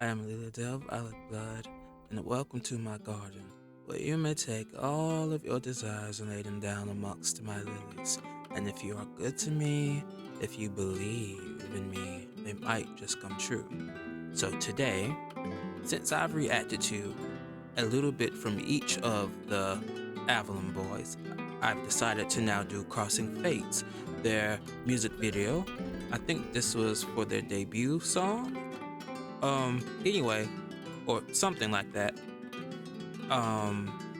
I am Lily Dove, Violet Blood, and welcome to my garden, where you may take all of your desires and lay them down amongst my lilies. And if you are good to me, if you believe in me, they might just come true. So today, since I've reacted to a little bit from each of the Avallum boys, I've decided to now do Crossing Fates, their music video. I think this was for their debut song. Anyway, or something like that.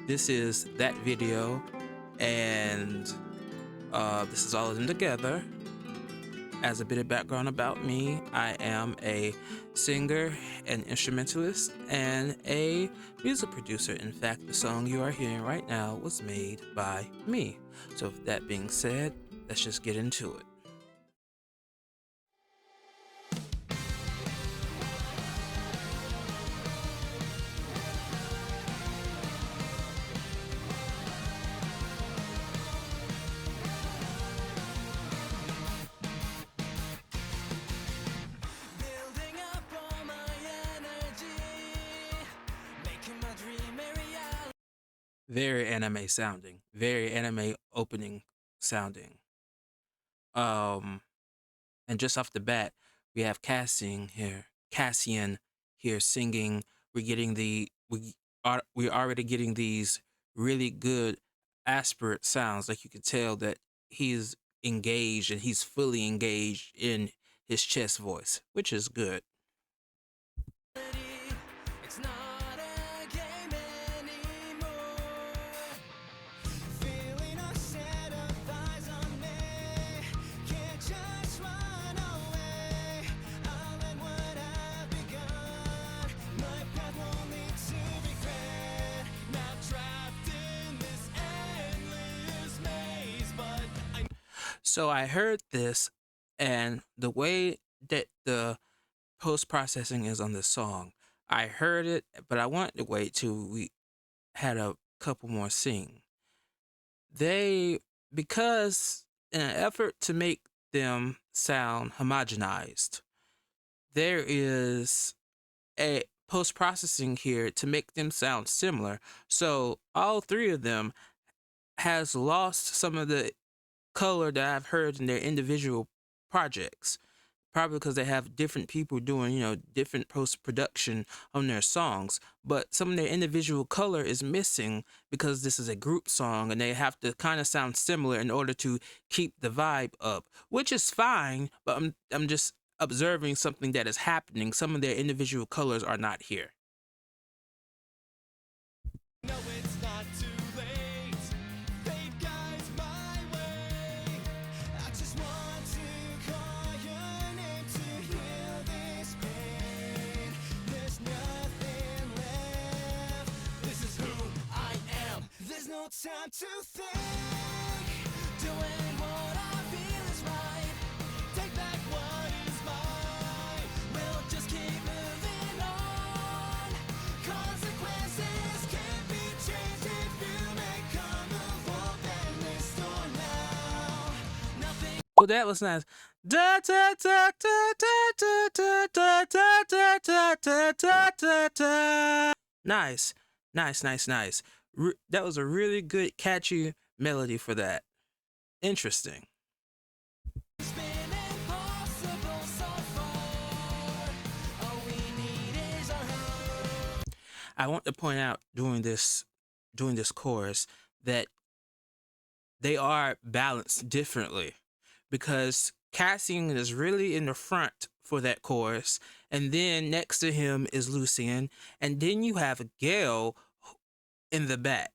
This is that video, and this is all of them together. As a bit of background about me, I am a singer, an instrumentalist, and a music producer. In fact, the song you are hearing right now was made by me. So with that being said, let's just get into it. Very anime sounding, very anime opening sounding. And just off the bat, we have Cassian here singing. We're already getting these really good aspirate sounds. Like you can tell that he's engaged and he's fully engaged in his chest voice, which is good. It's not a game anymore. Feeling a set of eyes on me. Can't just run away. I'll end what I've begun. My path won't lead to regret. Now trapped in this endless maze, but So I heard this, and the way that the post-processing is on this song, I heard it, but I wanted to wait till we had a couple more sing. Because in an effort to make them sound homogenized, there is a post-processing here to make them sound similar. So all three of them has lost some of the color that I've heard in their individual projects. Probably because they have different people doing, different post-production on their songs. But some of their individual color is missing because this is a group song and they have to kind of sound similar in order to keep the vibe up, which is fine, but I'm just observing something that is happening. Some of their individual colors are not here. No, it's not too late. Fate guides my way. I just want to call your name to heal this pain. There's nothing left. This is who I am. There's no time to think. Doing what I feel is right. Take back what is mine. We'll just keep moving on. Consequences can't be changed if you make a move. Open this door now. Nothing. Oh, that was nice. Da da da da da da da da da da da da da da. Nice, nice. That was a really good, catchy melody for that. Interesting. I want to point out during this chorus that they are balanced differently, because Cassian is really in the front for that chorus, and then next to him is Lucian, and then you have Gale in the back.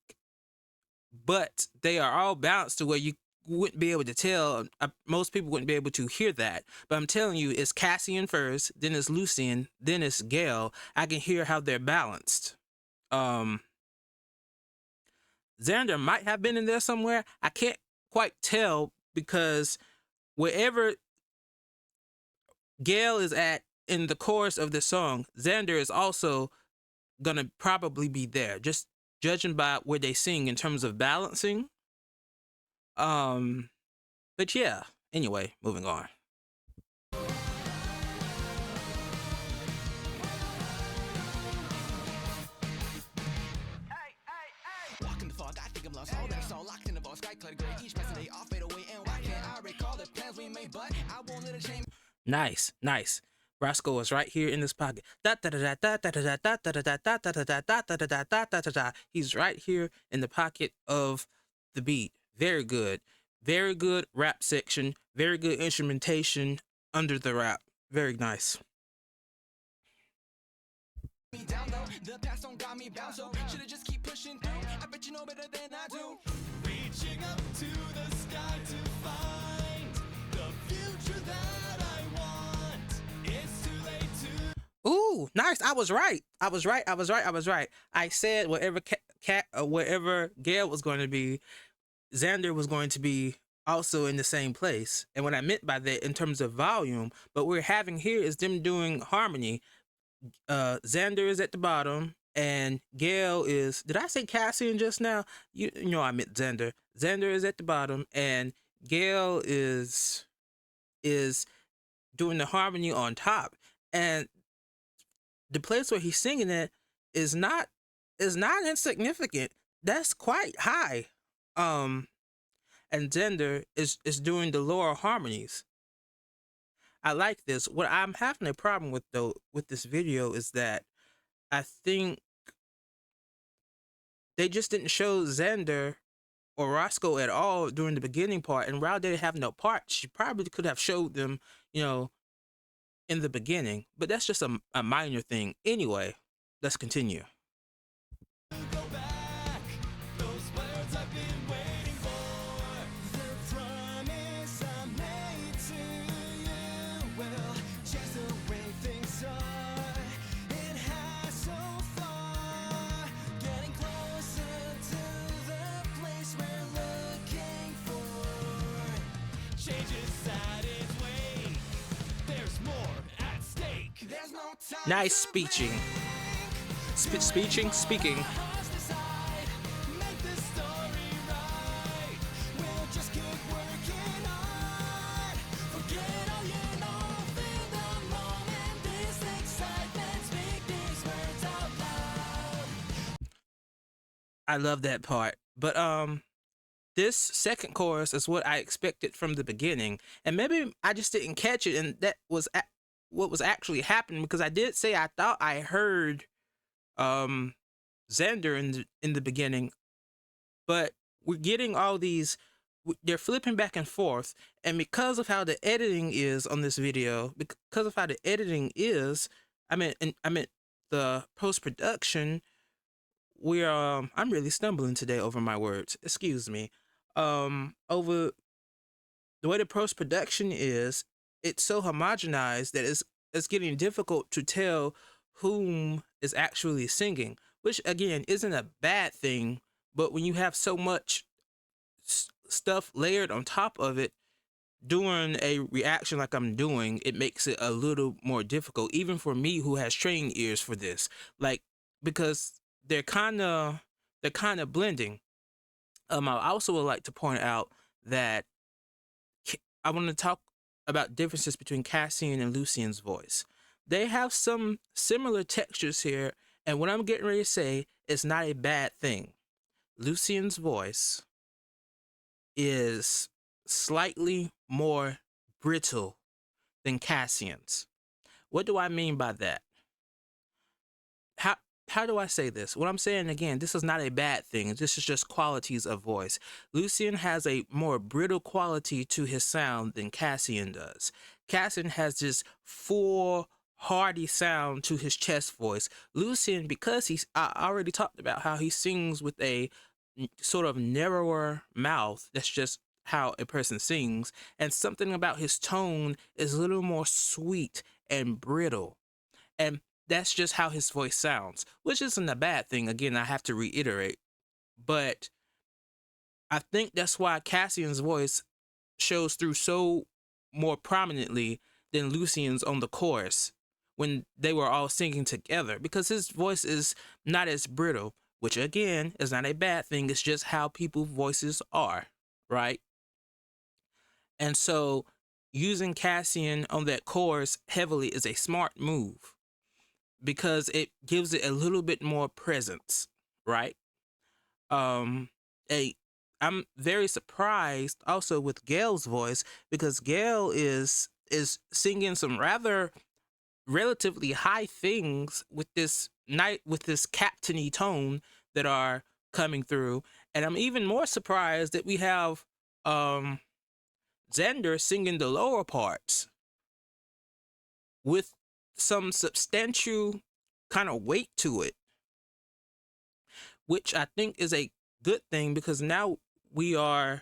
But they are all balanced to where you wouldn't be able to tell. Most people wouldn't be able to hear that. But I'm telling you, it's Cassian first, then it's Lucian, then it's Gale. I can hear how they're balanced. Xander might have been in there somewhere. I can't quite tell, because wherever Gale is at in the chorus of the song, Xander is also gonna probably be there, just judging by where they sing in terms of balancing. But yeah, anyway, moving on. Nice, nice. Roscoe is right here in this pocket. He's right here in the pocket of the beat. Very good. Very good rap section. Very good instrumentation under the rap. Very nice. The past don't got me bound, so should've just keep pushing through. I bet you know better than I do. Reaching up to the sky to find the future that I want. It's too late to. Ooh, nice. I was right. I was right. I said whatever wherever Gail was going to be, Xander was going to be also in the same place. And what I meant by that in terms of volume, what we're having here is them doing harmony. Xander is at the bottom and Gail is, did I say Cassian just now? You know I meant Xander. Xander is at the bottom and Gail is doing the harmony on top. And the place where he's singing it is not insignificant. That's quite high. And Xander is doing the lower harmonies. I like this. What I'm having a problem with though with this video is that I think they just didn't show Xander or Roscoe at all during the beginning part, and while they have no part, she probably could have showed them, you know, in the beginning. But that's just a minor thing. Anyway, let's continue. Go back. Those words I've been waiting for. The promise I made to you. Well, just the way things are. It has so far. Getting closer to the place we're looking for. Change is at its way. There's more at stake. There's no time. Nice speeching. Speaking. I love that part. But this second chorus is what I expected from the beginning, and maybe I just didn't catch it, and that was what was actually happening, because I did say I thought I heard Xander in the beginning, but we're getting all these, they're flipping back and forth, and because of how the editing is on this video, because of how the editing is, I meant the post-production, we're I'm really stumbling today over my words, excuse me. Over the way the post-production is, it's so homogenized that it's getting difficult to tell whom is actually singing, which again isn't a bad thing, but when you have so much stuff layered on top of it, doing a reaction like I'm doing, it makes it a little more difficult, even for me who has trained ears for this, like, because they're kind of blending. I also would like to point out that I want to talk about differences between Cassian and Lucien's voice. They have some similar textures here, and what I'm getting ready to say is not a bad thing. Lucien's voice is slightly more brittle than Cassian's. What do I mean by that? How do I say this? What I'm saying, again, this is not a bad thing. This is just qualities of voice. Lucien has a more brittle quality to his sound than Cassian does. Cassian has this full, hearty sound to his chest voice. Lucien, because I already talked about how he sings with a sort of narrower mouth. That's just how a person sings. And something about his tone is a little more sweet and brittle. And that's just how his voice sounds, which isn't a bad thing. Again, I have to reiterate. But I think that's why Cassian's voice shows through so more prominently than Lucien's on the chorus when they were all singing together, because his voice is not as brittle, which again is not a bad thing. It's just how people's voices are, right? And so using Cassian on that chorus heavily is a smart move, because it gives it a little bit more presence, right? A I'm very surprised also with Gail's voice, because Gail is singing some rather relatively high things with this captainy tone that are coming through. And I'm even more surprised that we have Xander singing the lower parts with some substantial kind of weight to it, which I think is a good thing, because now we're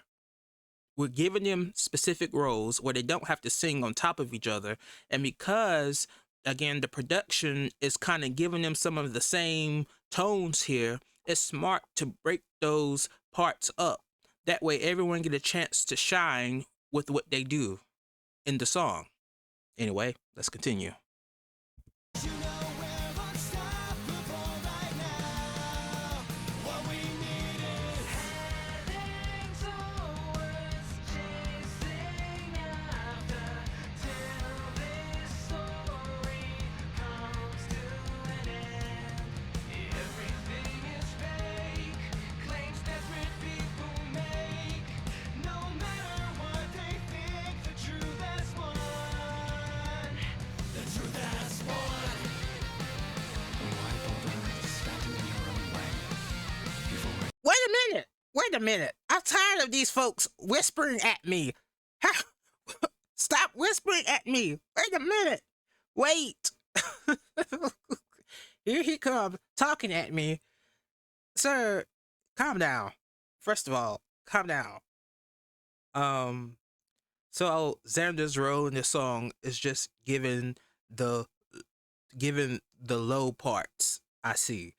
giving them specific roles where they don't have to sing on top of each other. And because, again, the production is kind of giving them some of the same tones here, it's smart to break those parts up. That way everyone get a chance to shine with what they do in the song. Anyway, let's continue. You know we're unstoppable right now. What we need is heading towards, chasing after, till this story comes to an end. Everything is fake, claims desperate people make. No matter what they think, the truth has won. The truth has won. Wait a minute. I'm tired of these folks whispering at me. Stop whispering at me. Wait a minute. Wait. Here he comes talking at me. Sir, calm down. First of all, calm down. So Xander's role in this song is just given the low parts, I see.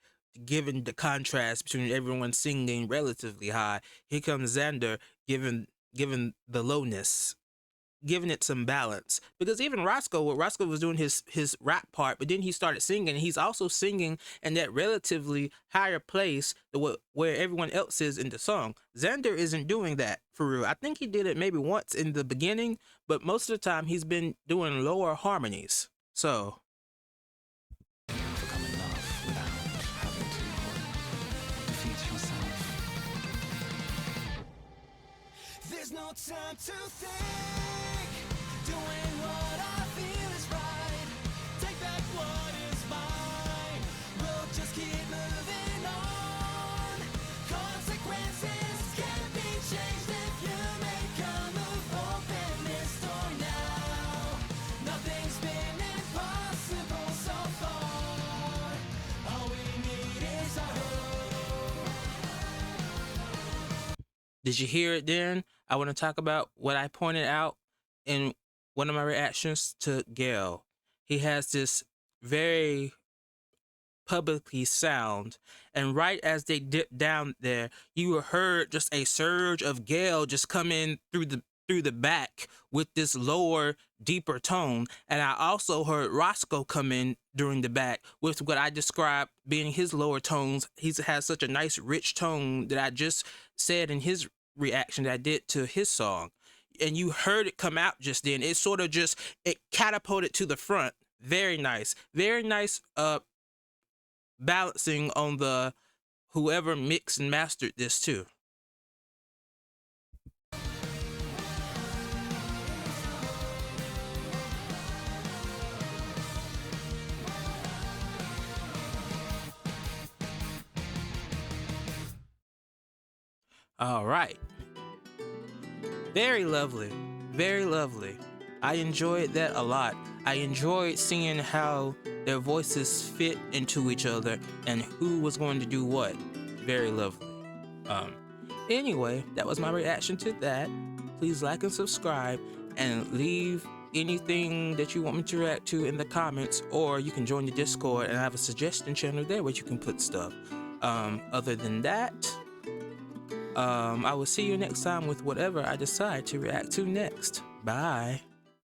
Given the contrast between everyone singing relatively high, here comes Xander giving the lowness, giving it some balance. Because even Roscoe was doing his rap part, but then he started singing, and he's also singing in that relatively higher place where everyone else is in the song. Xander isn't doing that for real. I think he did it maybe once in the beginning, but most of the time he's been doing lower harmonies. So there's no time to think. Doing what I feel is right. Take back what is mine. We'll just keep moving on. Consequences can't be changed if you make a move. Open this door now. Nothing's been impossible so far. All we need is our hope. did you hear it then? I want to talk about what I pointed out in one of my reactions to Gail. He has this very publicly sound, and right as they dipped down there, you heard just a surge of Gail just come in through the back with this lower, deeper tone. And I also heard Roscoe come in during the back with what I described being his lower tones. He has such a nice rich tone that I just said in his reaction that I did to his song. And you heard it come out just then. It sort of just, it catapulted to the front. Very nice. Very nice balancing on the whoever mixed and mastered this too. All right. Very lovely. Very lovely. I enjoyed that a lot. I enjoyed seeing how their voices fit into each other and who was going to do what. Very lovely. Anyway, that was my reaction to that. Please like and subscribe and leave anything that you want me to react to in the comments, or you can join the Discord and I have a suggestion channel there where you can put stuff. Other than that, I will see you next time with whatever I decide to react to next. Bye.